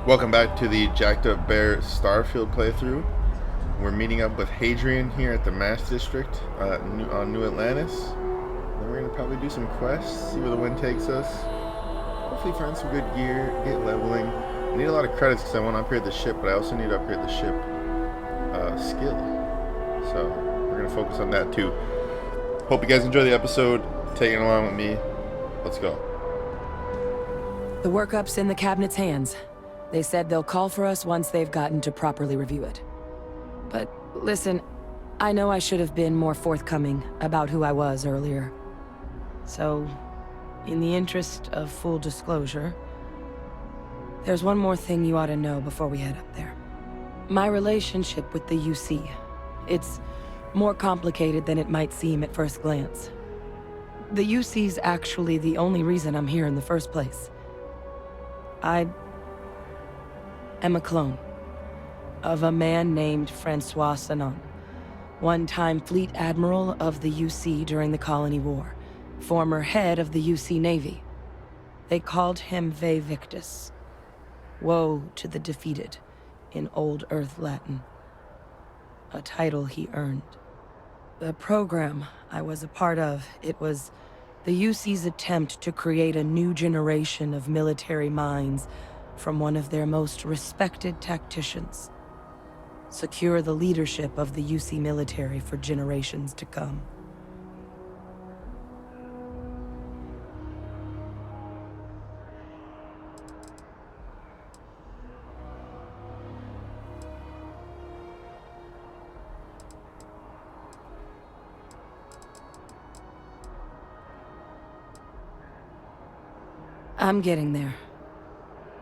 Welcome back to the Jackedupbear Starfield playthrough. We're meeting up with Hadrian here at the Mass District on New Atlantis. Then we're going to probably do some quests, see where the wind takes us. Hopefully find some good gear, get leveling. I need a lot of credits because I want to upgrade the ship, but I also need to upgrade the ship skill. So we're going to focus on that too. Hope you guys enjoy the episode. Taking along with me. Let's go. The workup's in the cabinet's hands. They said they'll call for us once they've gotten to properly review it. But listen, I know I should have been more forthcoming about who I was earlier. So, in the interest of full disclosure, there's one more thing you ought to know before we head up there. My relationship with the UC. It's more complicated than it might seem at first glance. The UC's actually the only reason I'm here in the first place. I am a clone of a man named Francois Sanon, one-time fleet admiral of the UC during the Colony War, former head of the UC Navy. They called him Ve Victus, woe to the defeated, in Old Earth Latin, a title he earned. The program I was a part of, it was the UC's attempt to create a new generation of military minds from one of their most respected tacticians. Secure the leadership of the UC military for generations to come. I'm getting there.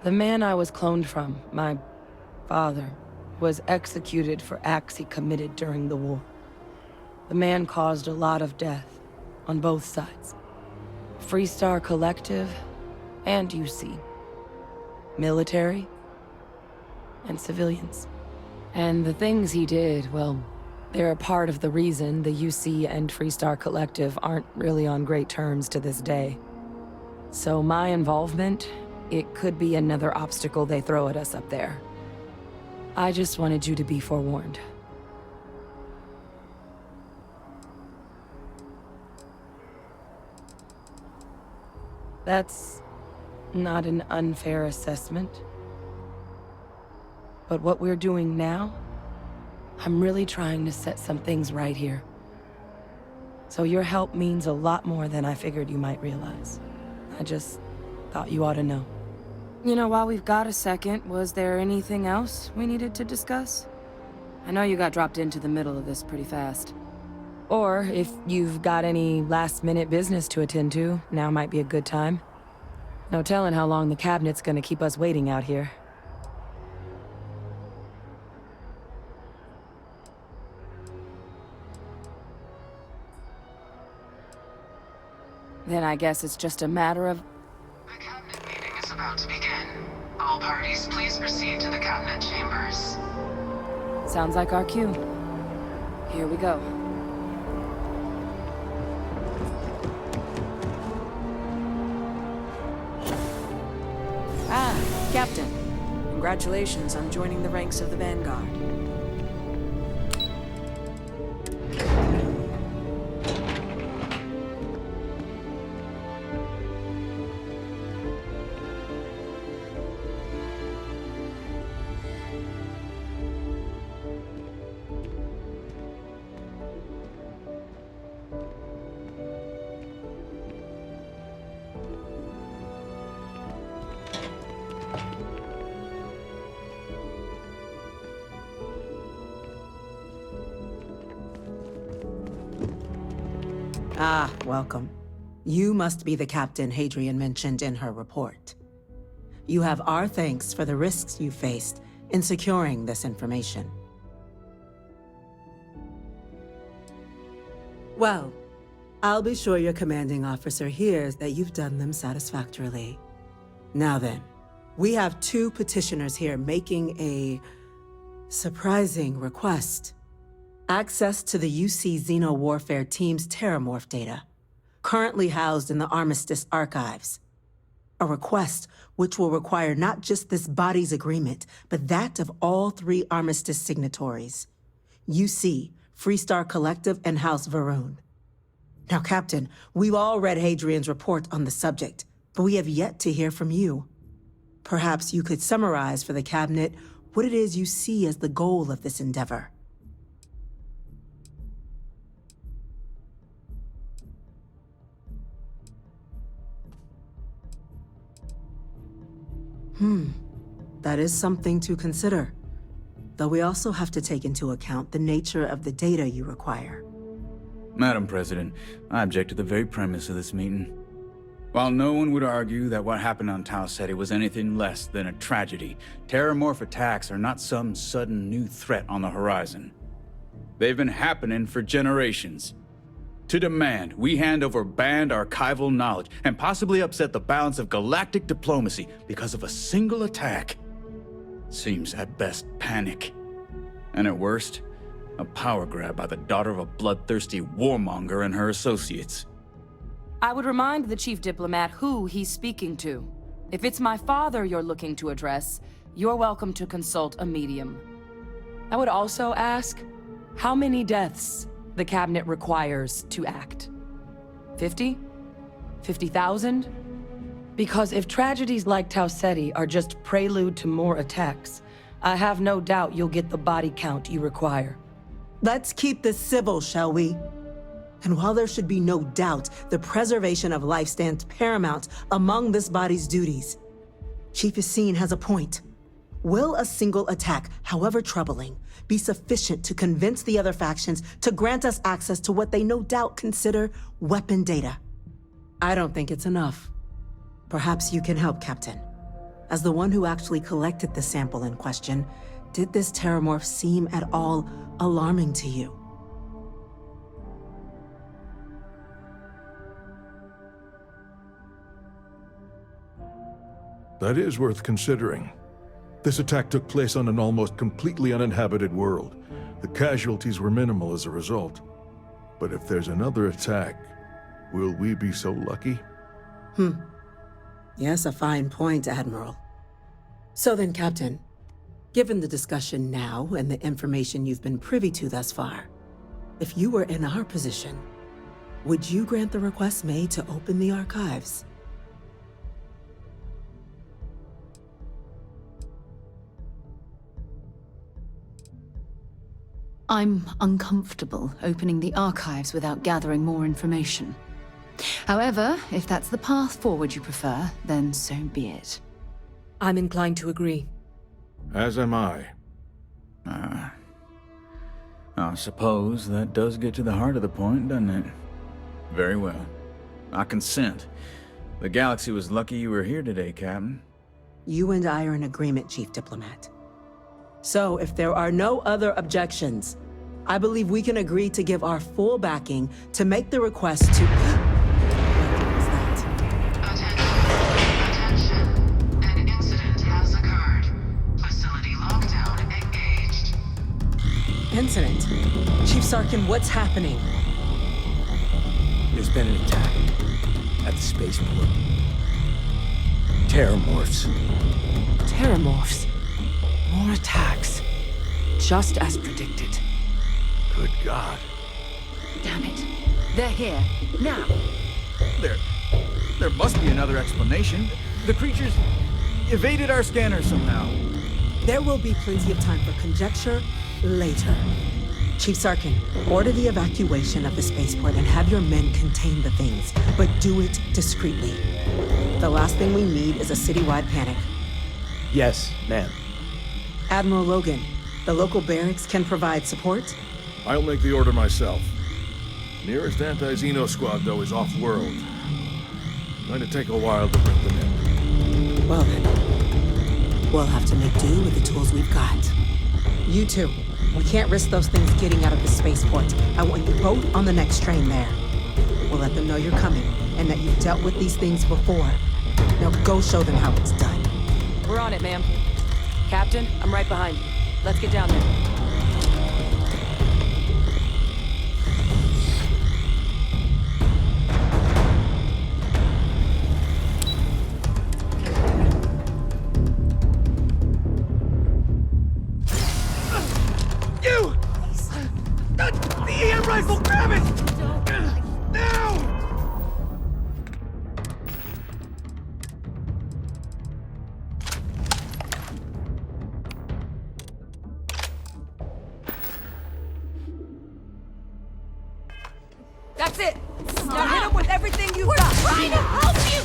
The man I was cloned from, my father, was executed for acts he committed during the war. The man caused a lot of death, on both sides. Freestar Collective and UC. Military and civilians. And the things he did, well, they're a part of the reason the UC and Freestar Collective aren't really on great terms to this day. So my involvement, it could be another obstacle they throw at us up there. I just wanted you to be forewarned. That's not an unfair assessment. But what we're doing now, I'm really trying to set some things right here. So your help means a lot more than I figured you might realize. I just thought you ought to know. You know, while we've got a second, was there anything else we needed to discuss? I know you got dropped into the middle of this pretty fast. Or if you've got any last-minute business to attend to, now might be a good time. No telling how long the cabinet's gonna keep us waiting out here. Then I guess it's just a matter of... The cabinet meeting is about to begin. All parties, please proceed to the cabinet chambers. Sounds like our cue. Here we go. Ah, Captain. Congratulations on joining the ranks of the Vanguard. Ah, welcome. You must be the captain Hadrian mentioned in her report. You have our thanks for the risks you faced in securing this information. Well, I'll be sure your commanding officer hears that you've done them satisfactorily. Now then, we have two petitioners here making a surprising request. Access to the UC Xeno Warfare Team's terrormorph data, currently housed in the Armistice archives. A request which will require not just this body's agreement, but that of all 3 armistice signatories. UC, Freestar Collective, and House Varun. Now, Captain, we've all read Hadrian's report on the subject, but we have yet to hear from you. Perhaps you could summarize for the Cabinet what it is you see as the goal of this endeavor. That is something to consider. Though we also have to take into account the nature of the data you require. Madam President, I object to the very premise of this meeting. While no one would argue that what happened on Tau Ceti was anything less than a tragedy, terrormorph attacks are not some sudden new threat on the horizon. They've been happening for generations. To demand we hand over banned archival knowledge and possibly upset the balance of galactic diplomacy because of a single attack seems at best panic. And at worst, a power grab by the daughter of a bloodthirsty warmonger and her associates. I would remind the chief diplomat who he's speaking to. If it's my father you're looking to address, you're welcome to consult a medium. I would also ask, how many deaths the Cabinet requires to act? 50? 50,000? Because if tragedies like Tau Ceti are just prelude to more attacks, I have no doubt you'll get the body count you require. Let's keep this civil, shall we? And while there should be no doubt the preservation of life stands paramount among this body's duties, Chief Yassine has a point. Will a single attack, however troubling, be sufficient to convince the other factions to grant us access to what they no doubt consider weapon data? I don't think it's enough. Perhaps you can help, Captain. As the one who actually collected the sample in question, did this terrormorph seem at all alarming to you? That is worth considering. This attack took place on an almost completely uninhabited world. The casualties were minimal as a result. But if there's another attack, will we be so lucky? Yes, a fine point, Admiral. So then, Captain, given the discussion now and the information you've been privy to thus far, if you were in our position, would you grant the request made to open the archives? I'm uncomfortable opening the archives without gathering more information. However, if that's the path forward you prefer, then so be it. I'm inclined to agree. As am I. I suppose that does get to the heart of the point, doesn't it? Very well. I consent. The galaxy was lucky you were here today, Captain. You and I are in agreement, Chief Diplomat. So, if there are no other objections, I believe we can agree to give our full backing to make the request to... What was that? Attention. An incident has occurred. Facility lockdown engaged. Incident? Chief Sarkin, what's happening? There's been an attack at the spaceport. Terrormorphs. Terrormorphs. More attacks. Just as predicted. Good God. Damn it. They're here. Now. There must be another explanation. The creatures evaded our scanner somehow. There will be plenty of time for conjecture later. Chief Sarkin, order the evacuation of the spaceport and have your men contain the things, but do it discreetly. The last thing we need is a citywide panic. Yes, ma'am. Admiral Logan, the local barracks can provide support? I'll make the order myself. Nearest anti-xeno squad, though, is off-world. Going to take a while to bring them in. Well then, we'll have to make do with the tools we've got. You two, we can't risk those things getting out of the spaceport. I want you both on the next train there. We'll let them know you're coming and that you've dealt with these things before. Now go show them how it's done. We're on it, ma'am. Captain, I'm right behind you. Let's get down there. rifle! Grab it! Now! That's it! Now hit him with everything you've got! We're trying to help you!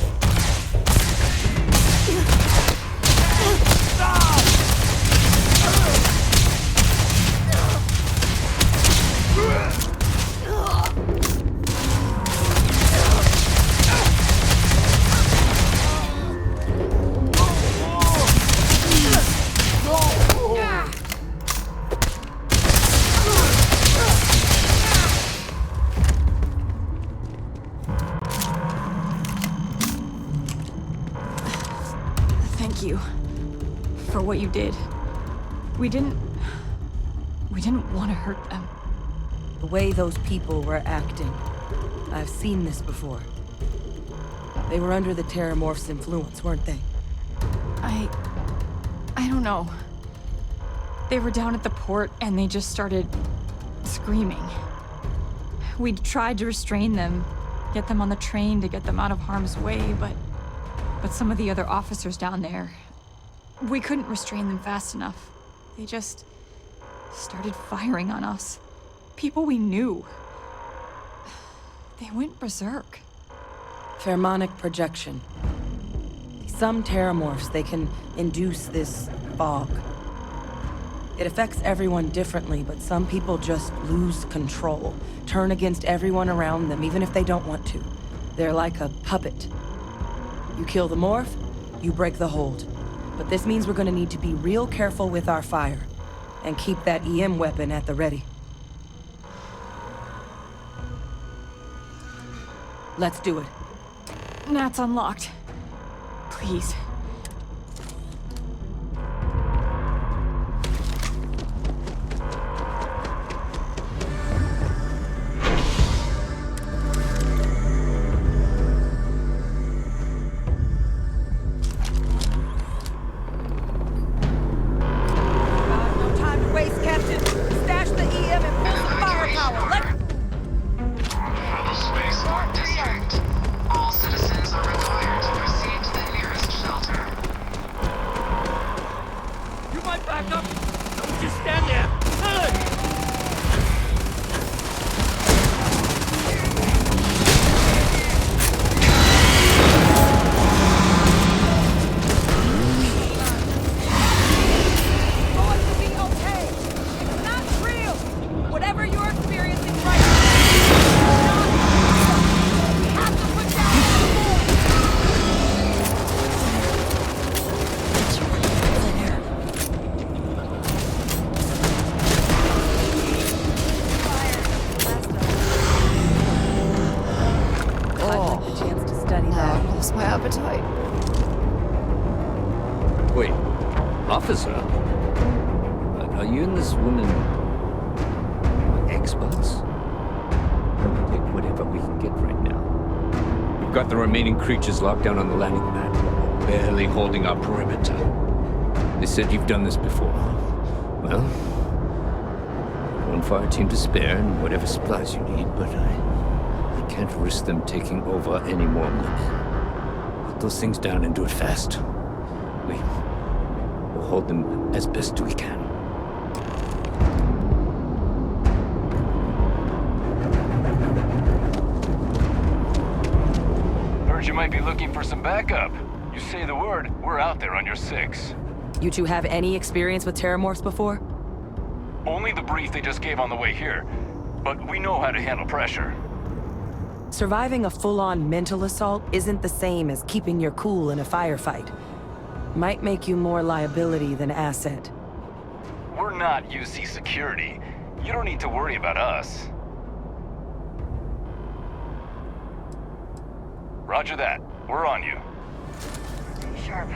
Thank you for what you did. We didn't want to hurt them. The way those people were acting, I've seen this before. They were under the terrormorphs' influence, weren't they? I don't know. They were down at the port and they just started screaming. We tried to restrain them, get them on the train to get them out of harm's way, but some of the other officers down there, we couldn't restrain them fast enough. They just started firing on us. People we knew. They went berserk. Pheromonic projection. Some terrormorphs, they can induce this fog. It affects everyone differently, but some people just lose control, turn against everyone around them, even if they don't want to. They're like a puppet. You kill the morph, you break the hold. But this means we're gonna need to be real careful with our fire, and keep that EM weapon at the ready. Let's do it. Nat's unlocked. Please. No time to waste, Captain. Stash the EM and pull the firepower. For the spaceport district, all citizens are required to proceed to the nearest shelter. You might back up! Don't just stand there! Good! Going to be okay. It's not real. Whatever you're experiencing right now, it's not real. We have to put down the war. I'd like the chance to study that. I lost my appetite. Wait, officer? Are you and this woman experts? We'll take whatever we can get right now. We've got the remaining creatures locked down on the landing pad, barely holding our perimeter. They said you've done this before. Well, one fire team to spare and whatever supplies you need, but I can't risk them taking over any more men. Put those things down and do it fast. We'll hold them as best we can. Heard you might be looking for some backup. You say the word, we're out there on your 6. You two have any experience with terrormorphs before? Only the brief they just gave on the way here. But we know how to handle pressure. Surviving a full-on mental assault isn't the same as keeping your cool in a firefight. Might make you more liability than asset. We're not UC security. You don't need to worry about us. Roger that. We're on you. Stay sharp.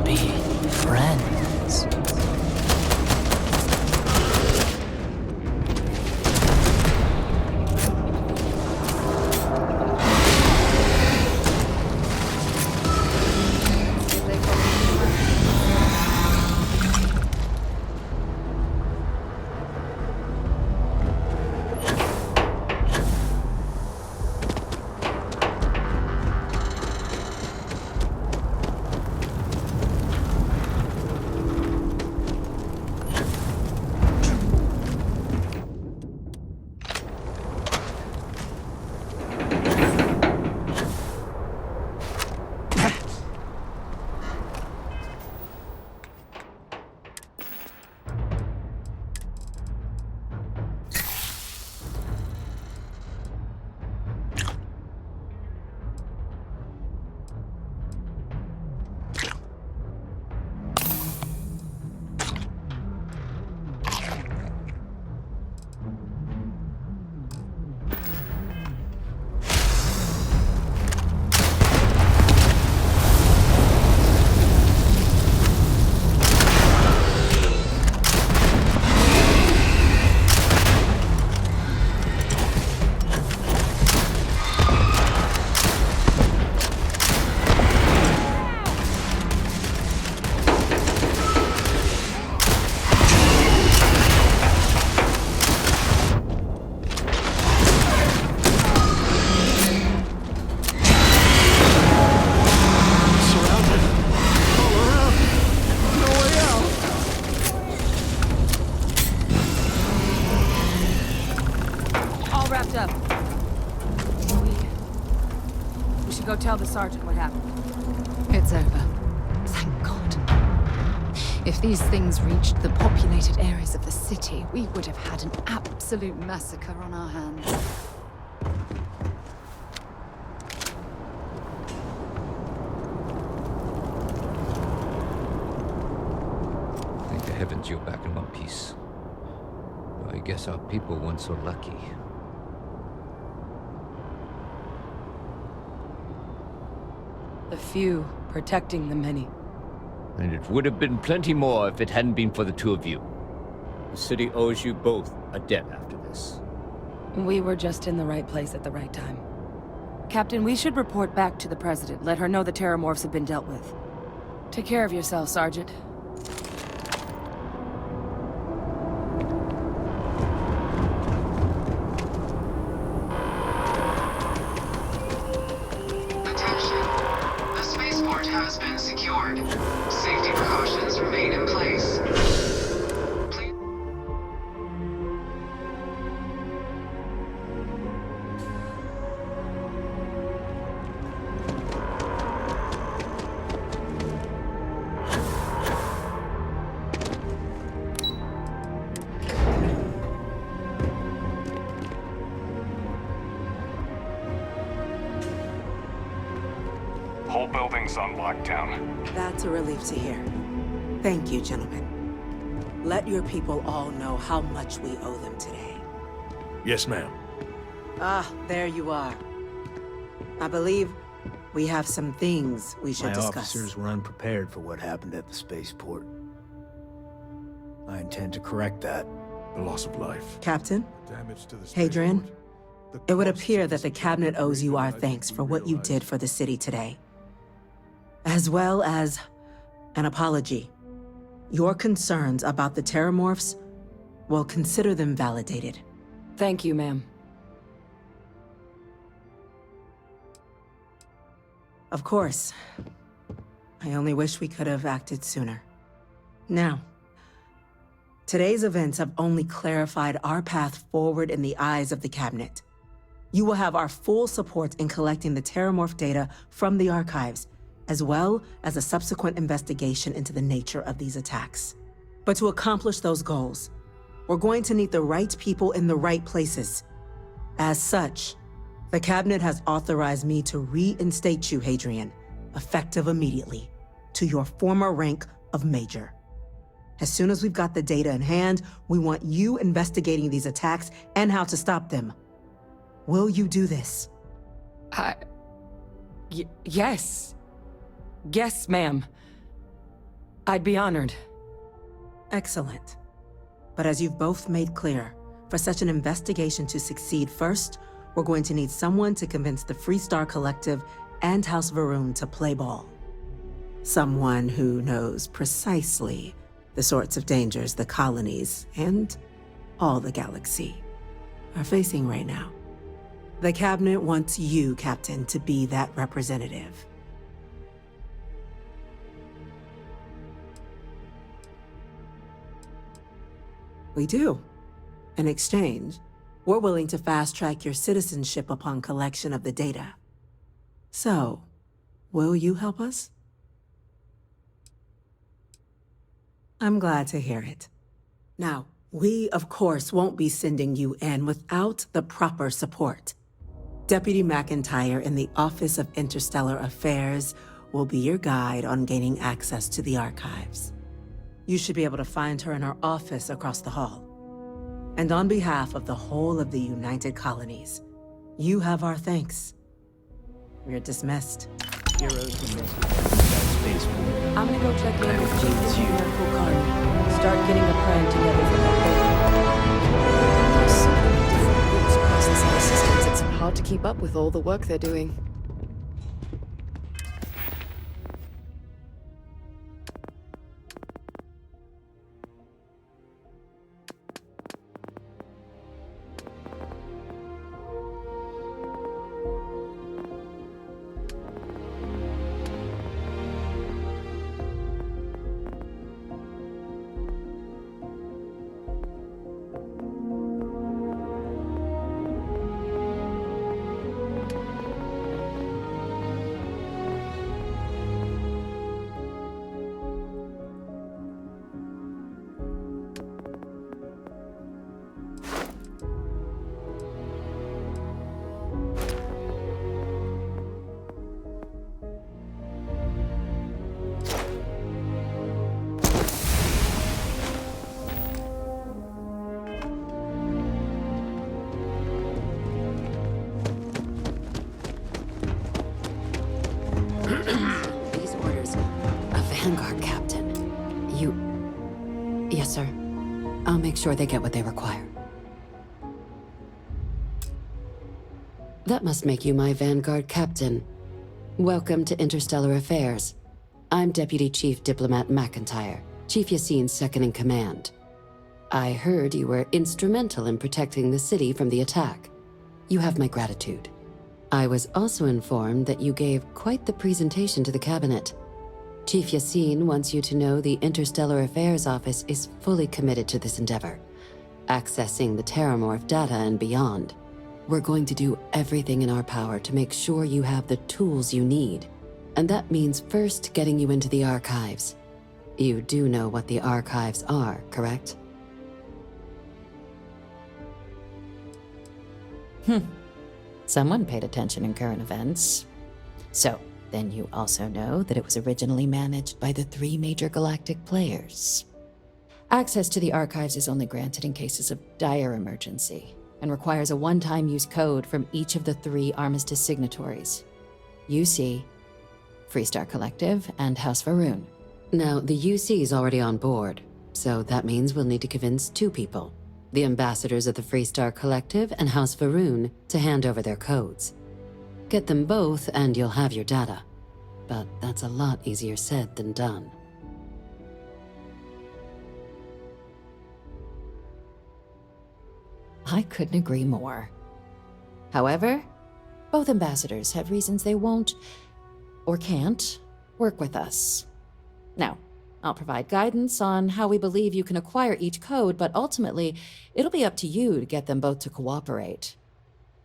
be friends. Go tell the sergeant what happened. It's over. Thank God. If these things reached the populated areas of the city, we would have had an absolute massacre on our hands. Thank the heavens you're back in one piece. I guess our people weren't so lucky. The few protecting the many. And it would have been plenty more if it hadn't been for the two of you. The city owes you both a debt after this. We were just in the right place at the right time. Captain, we should report back to the President. Let her know the terrormorphs have been dealt with. Take care of yourself, Sergeant. Has been secured. Safety precautions remain in place. Please. Whole building's on lockdown. That's a relief to hear. Thank you, gentlemen. Let your people all know how much we owe them today. Yes, ma'am. Ah, there you are. I believe we have some things we should discuss. My officers were unprepared for what happened at the spaceport. I intend to correct that. The loss of life. Captain, Damage to the Hadrian, spaceport. it would appear that the Cabinet owes you our thanks for what you did for the city today. As well as an apology. Your concerns about the terrormorphs, well, consider them validated. Thank you, ma'am. Of course. I only wish we could have acted sooner. Now, today's events have only clarified our path forward in the eyes of the Cabinet. You will have our full support in collecting the terrormorph data from the archives, as well as a subsequent investigation into the nature of these attacks. But to accomplish those goals, we're going to need the right people in the right places. As such, the Cabinet has authorized me to reinstate you, Hadrian, effective immediately, to your former rank of Major. As soon as we've got the data in hand, we want you investigating these attacks and how to stop them. Will you do this? Yes. Yes, ma'am. I'd be honored. Excellent. But as you've both made clear, for such an investigation to succeed, first, we're going to need someone to convince the Freestar Collective and House Varun to play ball. Someone who knows precisely the sorts of dangers the colonies and all the galaxy are facing right now. The Cabinet wants you, Captain, to be that representative. We do. In exchange, we're willing to fast-track your citizenship upon collection of the data. So, will you help us? I'm glad to hear it. Now, we, of course, won't be sending you in without the proper support. Deputy McIntyre in the Office of Interstellar Affairs will be your guide on gaining access to the archives. You should be able to find her in her office across the hall. And on behalf of the whole of the United Colonies, you have our thanks. You're dismissed. Heroes who make space. I'm gonna go check in with Chief Engineer Kulkarni. Start getting a plan together for that There's so many different routes across the solar systems, it's hard to keep up with all the work they're doing. These orders. A Vanguard captain. You... Yes, sir. I'll make sure they get what they require. That must make you my Vanguard captain. Welcome to Interstellar Affairs. I'm Deputy Chief Diplomat McIntyre, Chief Yassine's second-in-command. I heard you were instrumental in protecting the city from the attack. You have my gratitude. I was also informed that you gave quite the presentation to the Cabinet. Chief Yassine wants you to know the Interstellar Affairs Office is fully committed to this endeavor, accessing the terrormorph data and beyond. We're going to do everything in our power to make sure you have the tools you need. And that means first getting you into the archives. You do know what the archives are, correct? Someone paid attention in current events. So, then you also know that it was originally managed by the 3 major galactic players. Access to the archives is only granted in cases of dire emergency, and requires a one-time use code from each of the 3 armistice signatories. UC, Freestar Collective, and House Varun. Now, the UC is already on board, so that means we'll need to convince 2 people. The ambassadors of the Freestar Collective and House Varun to hand over their codes. Get them both and you'll have your data. But that's a lot easier said than done. I couldn't agree more. However, both ambassadors have reasons they won't, or can't, work with us. Now, I'll provide guidance on how we believe you can acquire each code, but ultimately, it'll be up to you to get them both to cooperate.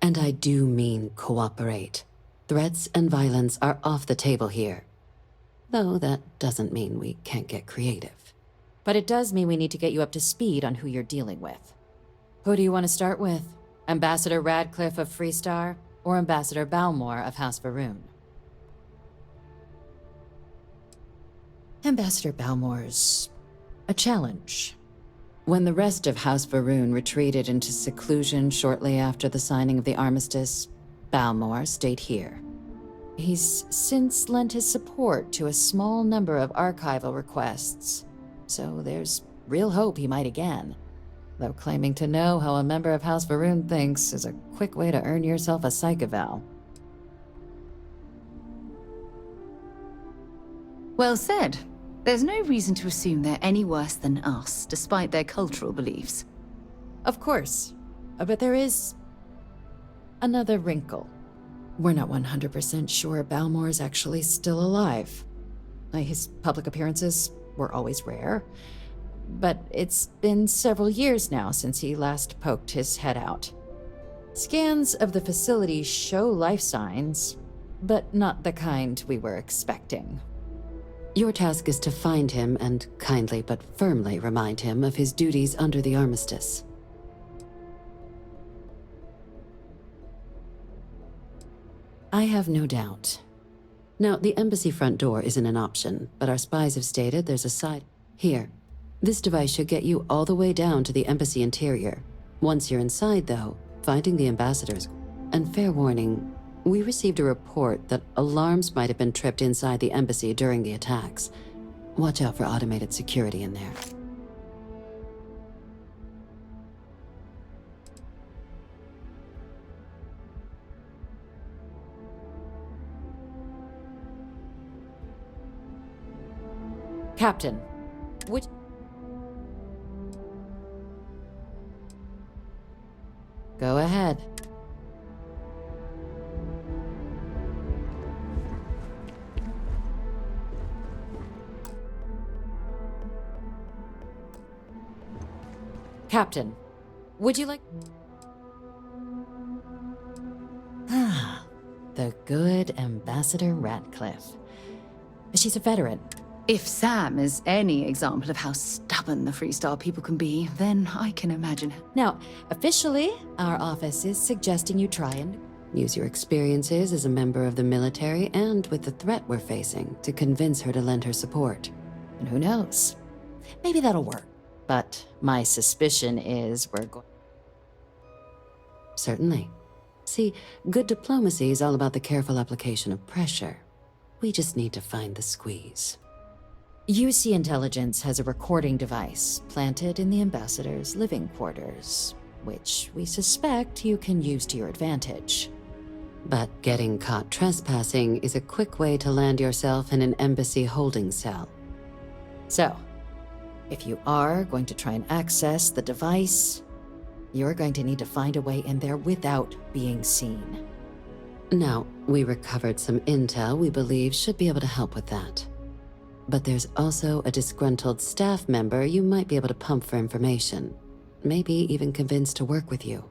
And I do mean cooperate. Threats and violence are off the table here. Though that doesn't mean we can't get creative. But it does mean we need to get you up to speed on who you're dealing with. Who do you want to start with? Ambassador Radcliffe of Freestar, or Ambassador Balmore of House Varun? Ambassador Balmore's a challenge. When the rest of House Varun retreated into seclusion shortly after the signing of the armistice, Balmore stayed here. He's since lent his support to a small number of archival requests, so there's real hope he might again. Though claiming to know how a member of House Varun thinks is a quick way to earn yourself a psych eval. Well said. There's no reason to assume they're any worse than us, despite their cultural beliefs. Of course, but there is another wrinkle. We're not 100% sure Balmore's actually still alive. His public appearances were always rare, but it's been several years now since he last poked his head out. Scans of the facility show life signs, but not the kind we were expecting. Your task is to find him and kindly but firmly remind him of his duties under the armistice. I have no doubt. Now, the embassy front door isn't an option, but our spies have stated there's a side. Here. This device should get you all the way down to the embassy interior. Once you're inside, though, finding the ambassadors. And fair warning, we received a report that alarms might have been tripped inside the embassy during the attacks. Watch out for automated security in there. Captain, would... Go ahead. Captain, would you like... Ah, the good Ambassador Radcliffe. She's a veteran. If Sam is any example of how stubborn the Freestar people can be, then I can imagine. Now, officially, our office is suggesting you try and use your experiences as a member of the military and with the threat we're facing to convince her to lend her support. And who knows? Maybe that'll work. But my suspicion is we're going... Certainly. See, good diplomacy is all about the careful application of pressure. We just need to find the squeeze. UC Intelligence has a recording device planted in the ambassador's living quarters, which we suspect you can use to your advantage. But getting caught trespassing is a quick way to land yourself in an embassy holding cell. So, if you are going to try and access the device, you're going to need to find a way in there without being seen. Now, we recovered some intel we believe should be able to help with that. But there's also a disgruntled staff member you might be able to pump for information. Maybe even convince to work with you.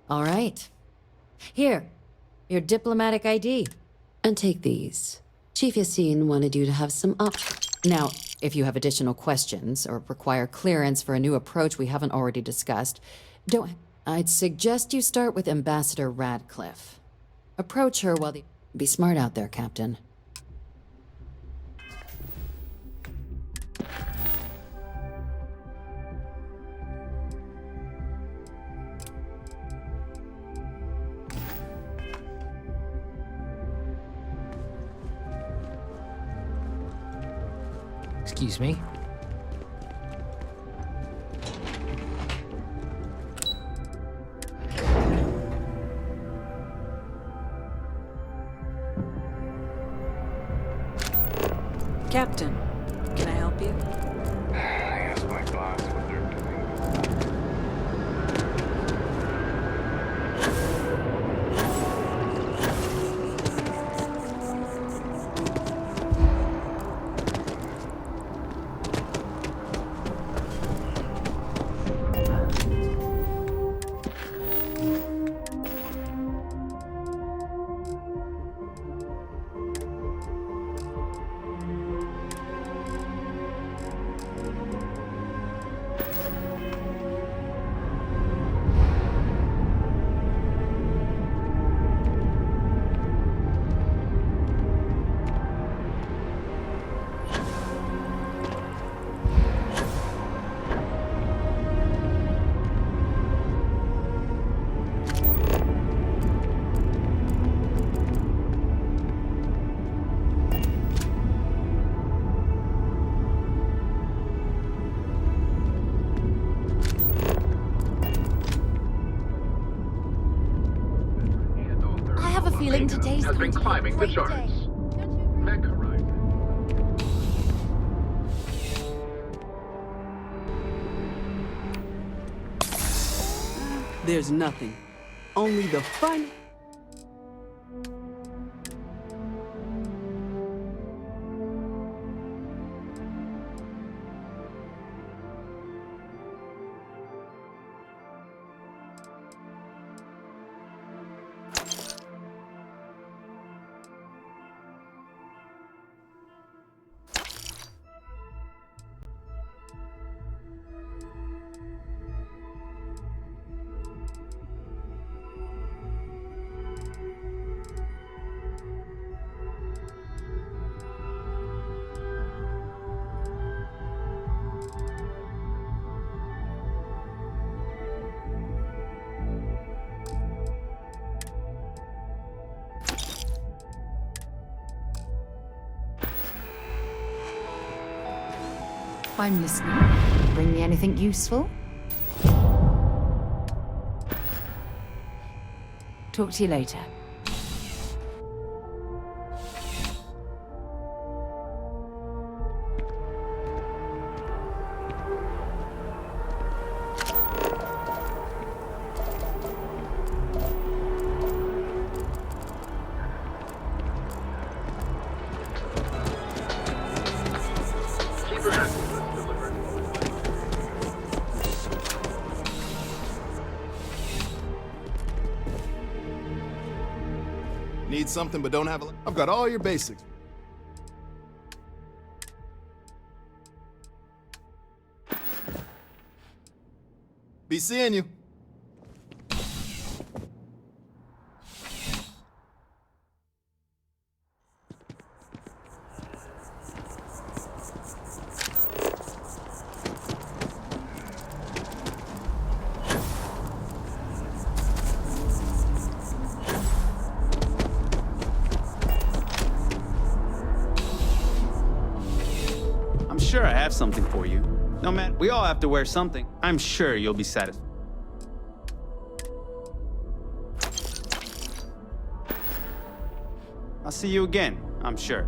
All right. Here, your diplomatic ID. And take these. Chief Yassine wanted you to have some options. Now, if you have additional questions or require clearance for a new approach we haven't already discussed, I'd suggest you start with Ambassador Radcliffe. Approach her while the... Be smart out there, Captain. Excuse me. Captain, can I help you? I asked my boss what they're doing. feeling today's has been climbing the charts. Mech arrived. There's nothing. Only the fun. I'm listening. Bring me anything useful? Talk to you later. Need something but don't have a... I've got all your basics. Be seeing you. I'm sure I have something for you. No matter, we all have to wear something. I'm sure you'll be satisfied. I'll see you again, I'm sure.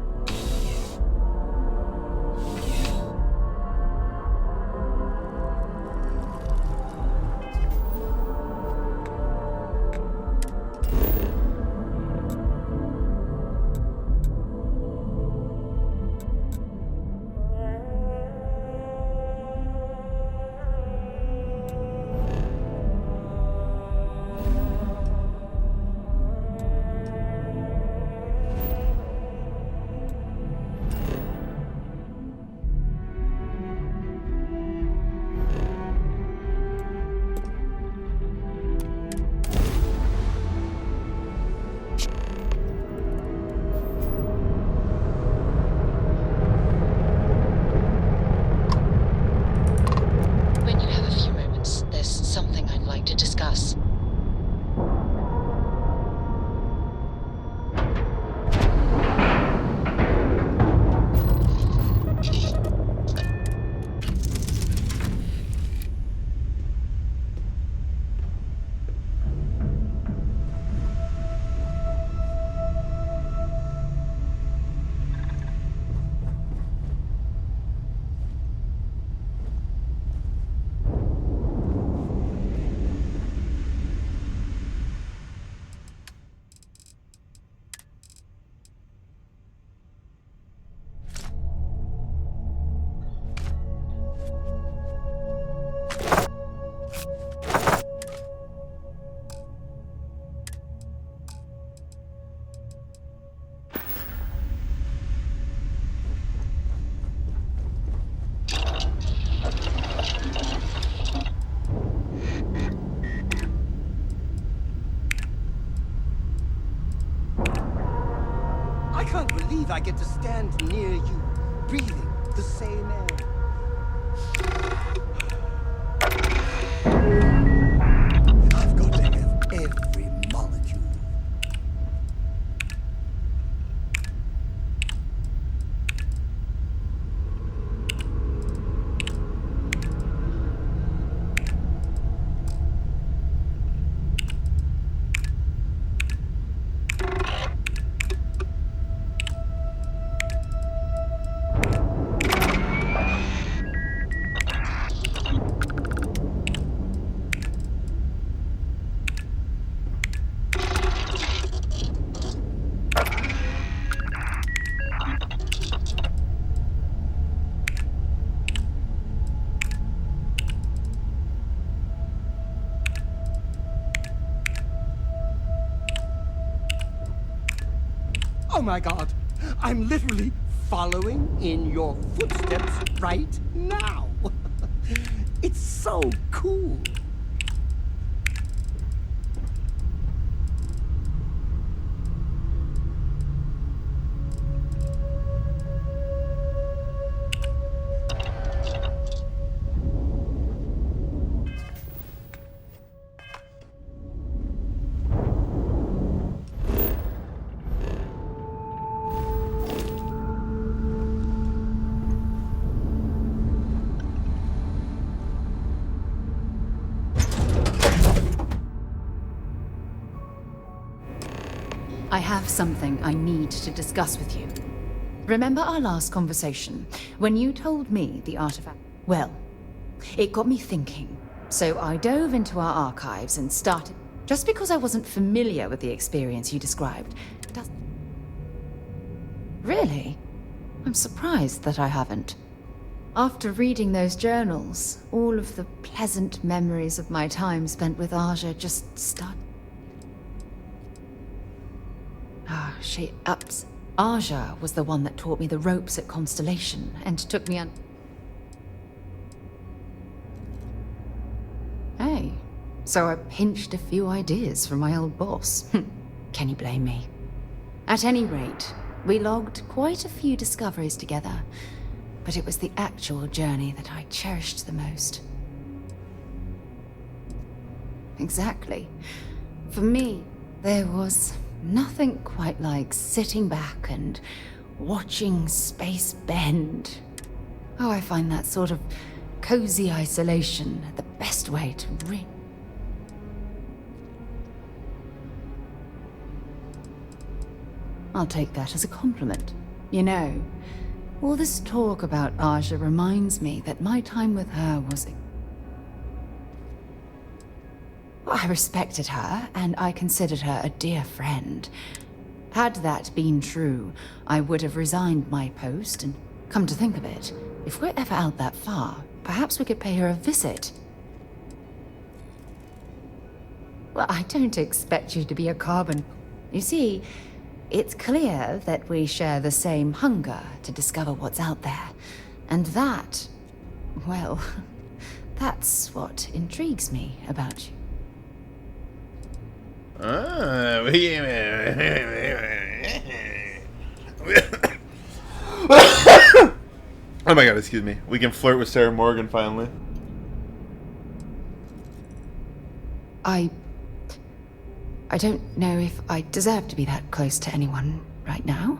When you have a few moments, there's something I'd like to discuss. I can't believe I get to stand near you, breathing the same air. I've got to have every molecule. Oh my god, I'm literally following in your footsteps right now. It's so cool. I have something I need to discuss with you. Remember our last conversation, when you told me the artifact? Well, it got me thinking, so I dove into our archives and started... Just because I wasn't familiar with the experience you described, doesn't... Really? I'm surprised that I haven't. After reading those journals, all of the pleasant memories of my time spent with Aja just started... Aja was the one that taught me the ropes at Constellation and took me on... Hey, so I pinched a few ideas from my old boss. Can you blame me? At any rate, we logged quite a few discoveries together, but it was the actual journey that I cherished the most. Exactly. For me, there was nothing quite like sitting back and watching space bend. Oh, I find that sort of cozy isolation the best way to ring. I'll take that as a compliment. You know, all this talk about Aja reminds me that my time with her was... I respected her, and I considered her a dear friend. Had that been true, I would have resigned my post, and come to think of it, if we're ever out that far, perhaps we could pay her a visit. Well, I don't expect you to be a carbon. You see, it's clear that we share the same hunger to discover what's out there. And that, well, that's what intrigues me about you. Oh my god, excuse me. We can flirt with Sarah Morgan finally. I don't know if I deserve to be that close to anyone right now.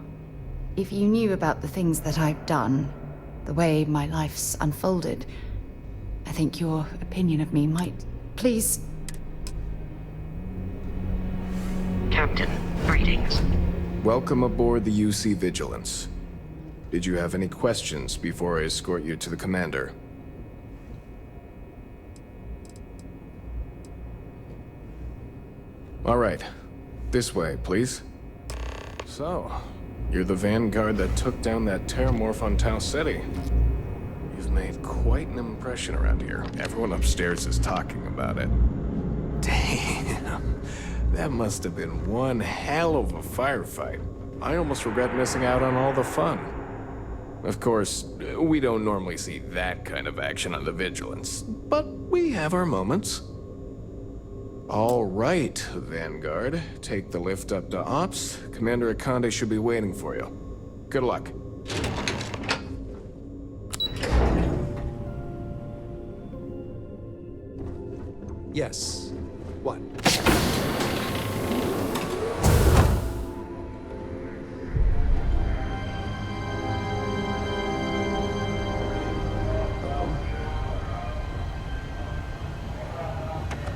If you knew about the things that I've done, the way my life's unfolded, I think your opinion of me might... Please... Captain, greetings. Welcome aboard the UC Vigilance. Did you have any questions before I escort you to the commander? All right. This way, please. So, you're the vanguard that took down that terrormorph on Tau Ceti. You've made quite an impression around here. Everyone upstairs is talking about it. Damn. That must have been one hell of a firefight. I almost regret missing out on all the fun. Of course, we don't normally see that kind of action on the Vigilance, but we have our moments. All right, Vanguard. Take the lift up to Ops. Commander Akande should be waiting for you. Good luck. Yes. What?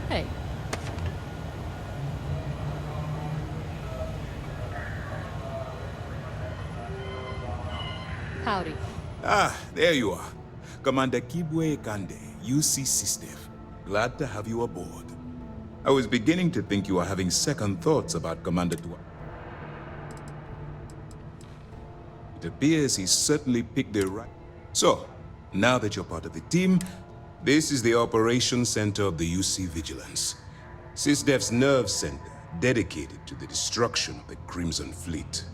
Hey. Howdy. Ah, there you are. Commander Kibwe Kande, UC System. Glad to have you aboard. I was beginning to think you were having second thoughts about Commander Dua. It appears he certainly picked the right... So, now that you're part of the team, this is the operations center of the UC Vigilance. SysDef's nerve center, dedicated to the destruction of the Crimson Fleet.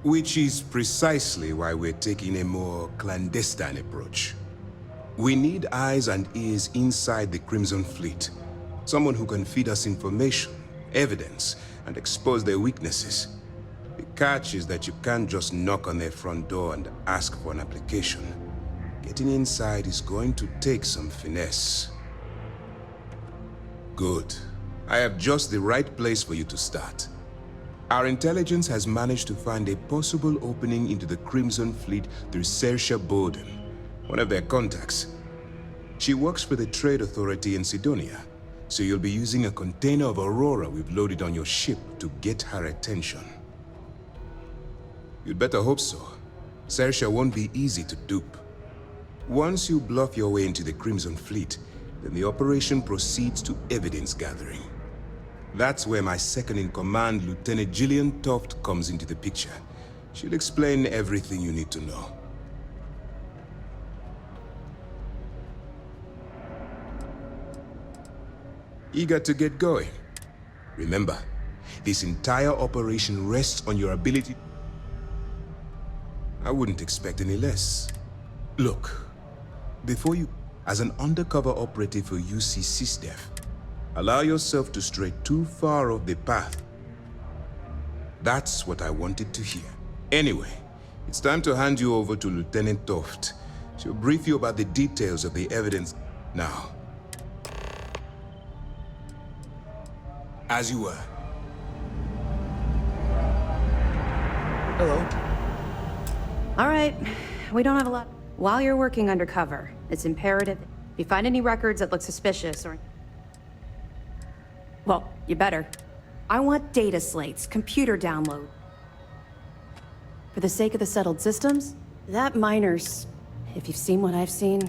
Which is precisely why we're taking a more clandestine approach. We need eyes and ears inside the Crimson Fleet. Someone who can feed us information, evidence, and expose their weaknesses. The catch is that you can't just knock on their front door and ask for an application. Getting inside is going to take some finesse. Good. I have just the right place for you to start. Our intelligence has managed to find a possible opening into the Crimson Fleet through Saoirse Bowden, one of their contacts. She works for the Trade Authority in Sidonia, so you'll be using a container of Aurora we've loaded on your ship to get her attention. You'd better hope so. Saoirse won't be easy to dupe. Once you bluff your way into the Crimson Fleet, then the operation proceeds to evidence gathering. That's where my second-in-command, Lieutenant Gillian Toft, comes into the picture. She'll explain everything you need to know. Eager to get going? Remember, this entire operation rests on your ability. I wouldn't expect any less. Look, before you, as an undercover operative for UC SysDef, allow yourself to stray too far off the path. That's what I wanted to hear. Anyway, it's time to hand you over to Lieutenant Toft. She'll brief you about the details of the evidence now. As you were. Hello. All right, we don't have a lot. While you're working undercover, it's imperative if you find any records that look suspicious or... Well, you better. I want data slates, computer download. For the sake of the settled systems, that miner's... If you've seen what I've seen,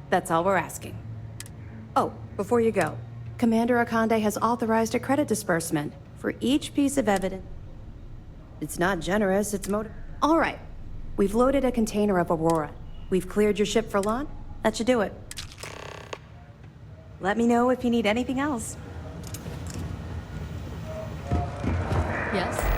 that's all we're asking. Oh, before you go, Commander Akande has authorized a credit disbursement for each piece of evidence. It's not generous, it's All right, we've loaded a container of Aurora. We've cleared your ship for launch. That should do it. Let me know if you need anything else. Yes?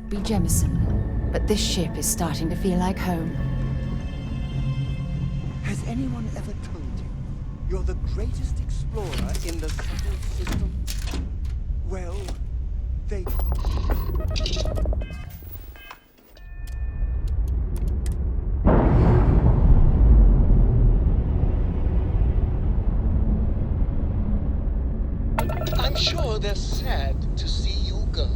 Be Jemison, but this ship is starting to feel like home. Has anyone ever told you you're the greatest explorer in the settled system? Well, they... I'm sure they're sad to see you go.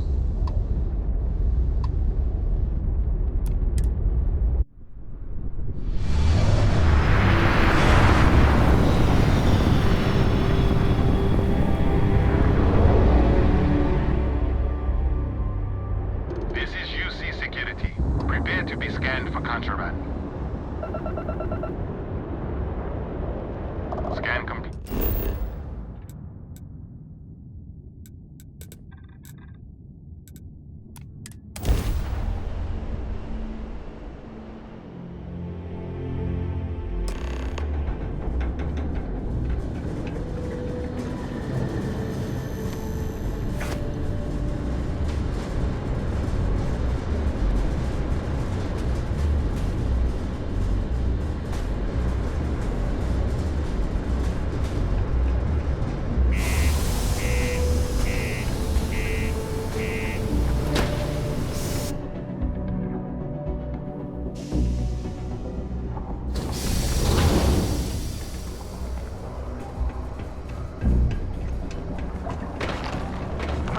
This is UC Security. Prepare to be scanned for contraband. Scan complete.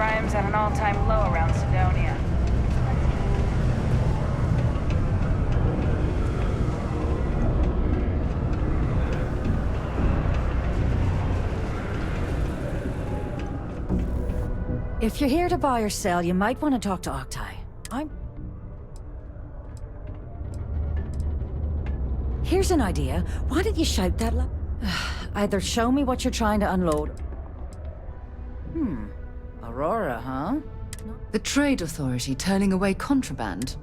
Crime's at an all-time low around Sidonia. If you're here to buy or sell, you might want to talk to Octai. Here's an idea. Why don't you shout that Either show me what you're trying to unload. Aurora, huh? not. The Trade Authority turning away contraband.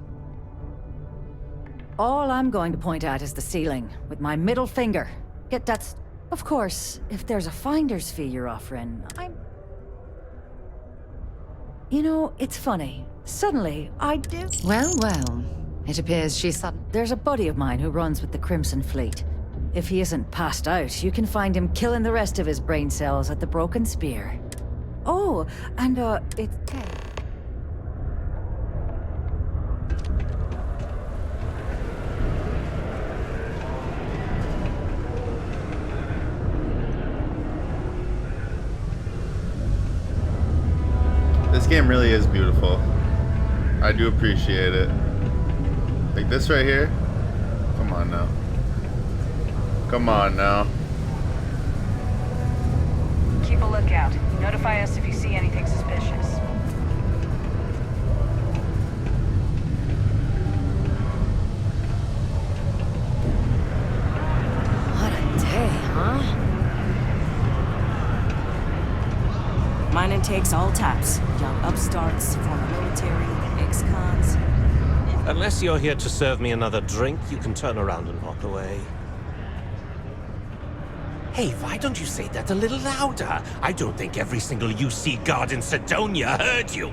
All I'm going to point at is the ceiling, with my middle finger. Get that... Of course, if there's a finder's fee you're offering, I'm... You know, it's funny. Suddenly, I do... Well, well. It appears she's sudden. There's a buddy of mine who runs with the Crimson Fleet. If he isn't passed out, you can find him killing the rest of his brain cells at the Broken Spear. Oh, and, it's... Hey. This game really is beautiful. I do appreciate it. Like this right here. Come on now. Come on now. Keep a lookout. Notify us if you see anything suspicious. What a day, huh? Mining takes all types. Young upstarts, former military, ex-cons. Unless you're here to serve me another drink, you can turn around and walk away. Hey, why don't you say that a little louder? I don't think every single UC guard in Sidonia heard you.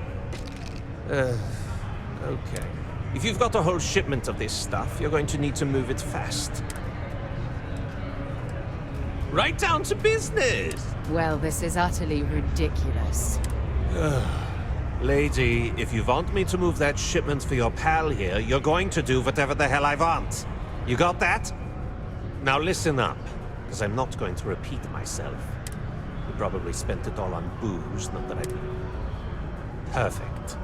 Okay. If you've got a whole shipment of this stuff, you're going to need to move it fast. Right down to business! Well, this is utterly ridiculous. Lady, if you want me to move that shipment for your pal here, you're going to do whatever the hell I want. You got that? Now listen up, because I'm not going to repeat myself. You probably spent it all on booze, not that I... Perfect.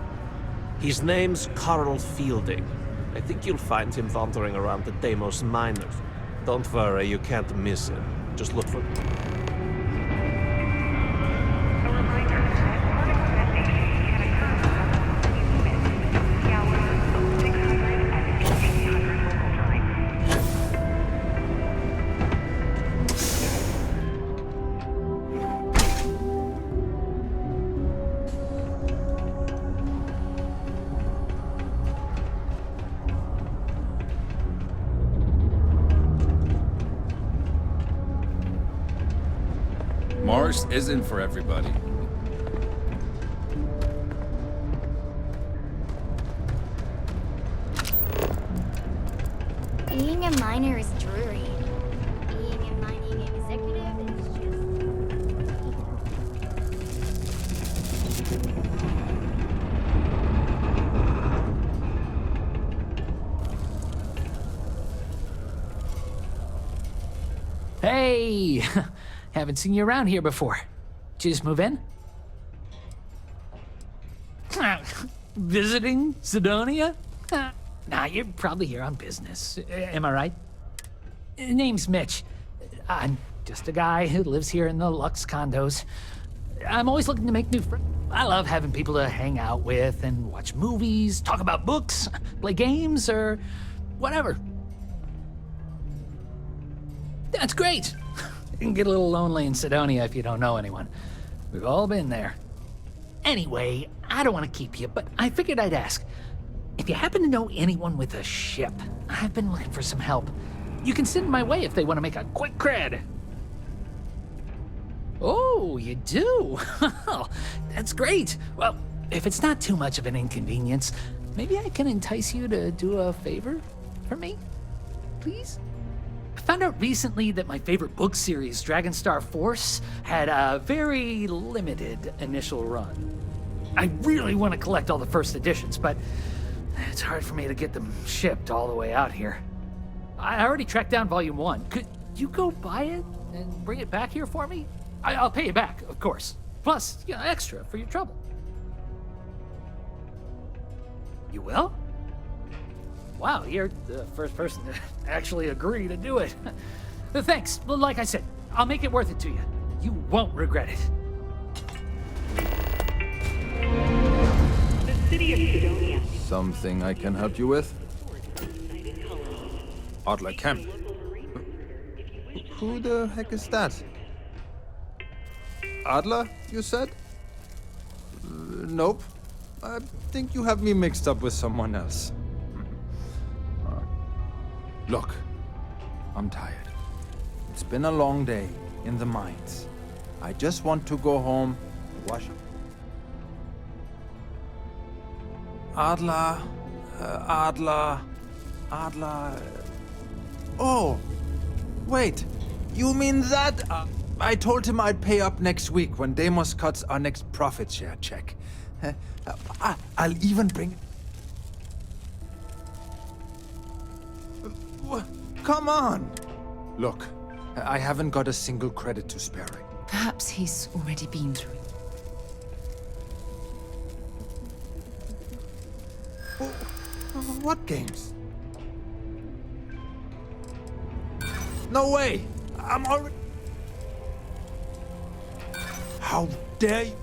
His name's Carl Fielding. I think you'll find him wandering around the Deimos Miners. Don't worry, you can't miss him. Just look for... Mars isn't for everybody. Being a miner is dreary. Being a mining executive is Hey! Haven't seen you around here before. Did you just move in? Visiting Sidonia? Nah, you're probably here on business. Am I right? Name's Mitch. I'm just a guy who lives here in the Lux condos. I'm always looking to make new friends. I love having people to hang out with and watch movies, talk about books, play games, or whatever. That's great. You can get a little lonely in Sidonia if you don't know anyone. We've all been there. Anyway, I don't want to keep you, but I figured I'd ask. If you happen to know anyone with a ship, I've been looking for some help. You can send my way if they want to make a quick cred. Oh, you do? That's great. Well, if it's not too much of an inconvenience, maybe I can entice you to do a favor for me, please? I found out recently that my favorite book series, Dragonstar Force, had a very limited initial run. I really want to collect all the first editions, but it's hard for me to get them shipped all the way out here. I already tracked down Volume 1. Could you go buy it and bring it back here for me? I'll pay you back, of course. Plus, you know, extra for your trouble. You will? Wow, you're the first person to actually agree to do it. Thanks. Well, like I said, I'll make it worth it to you. You won't regret it. The city of Sidonia. Something I can help you with? Adler Kemp. Who the heck is that? Adler, you said? Nope. I think you have me mixed up with someone else. Look, I'm tired. It's been a long day in the mines. I just want to go home, wash up. Adler. Oh, wait. You mean that? I told him I'd pay up next week when Deimos cuts our next profit share check. I'll even bring... Come on! Look, I haven't got a single credit to spare. Perhaps he's already been through. What games? No way! I'm already... How dare you?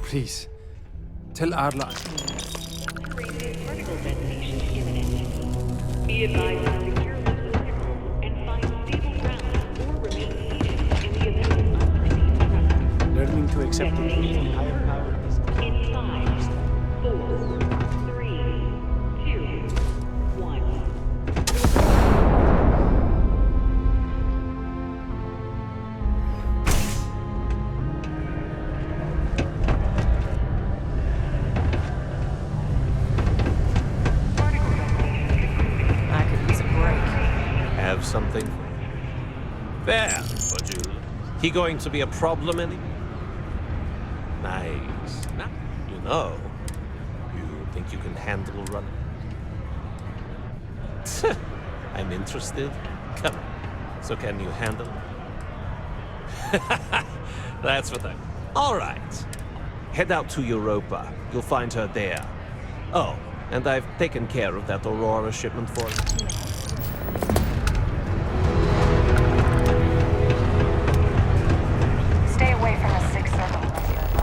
Please, tell Adler... Be advised to secure the system and find stable ground or remain seated in the event of unforeseen traffic. Learning to accept the truth from higher powers. In 5, 4, 3, 2, 1. Have something? There, would you? He going to be a problem any? Nice. Now, you know. You think you can handle running? I'm interested. Come on. So can you handle it? That's what I'm... All right. Head out to Europa. You'll find her there. Oh, and I've taken care of that Aurora shipment for you. Stay away from the sixth circle unless you're like.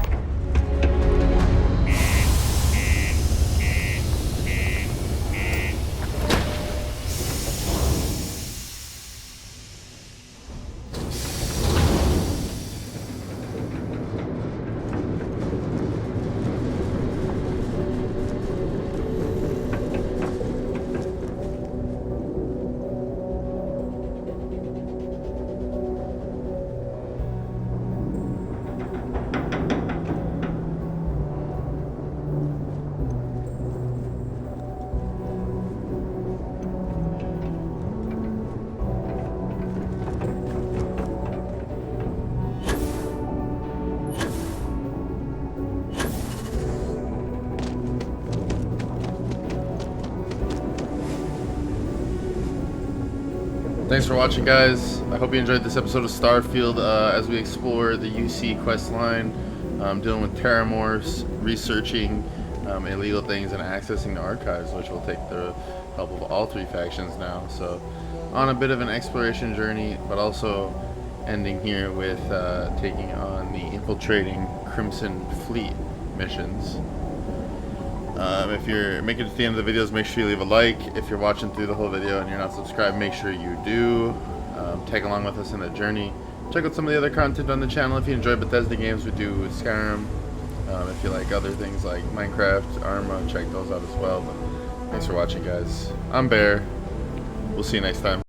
Thanks for watching, guys. I hope you enjoyed this episode of Starfield as we explore the UC quest line, dealing with terrormorphs, researching illegal things, and accessing the archives, which will take the help of all three factions now. So, on a bit of an exploration journey, but also ending here with taking on the infiltrating Crimson Fleet missions. If you're making it to the end of the videos, make sure you leave a like. If you're watching through the whole video and you're not subscribed, make sure you do. Tag along with us in the journey. Check out some of the other content on the channel. If you enjoy Bethesda games, we do with Skyrim. If you like other things like Minecraft, Arma, check those out as well. But thanks for watching, guys. I'm Bear. We'll see you next time.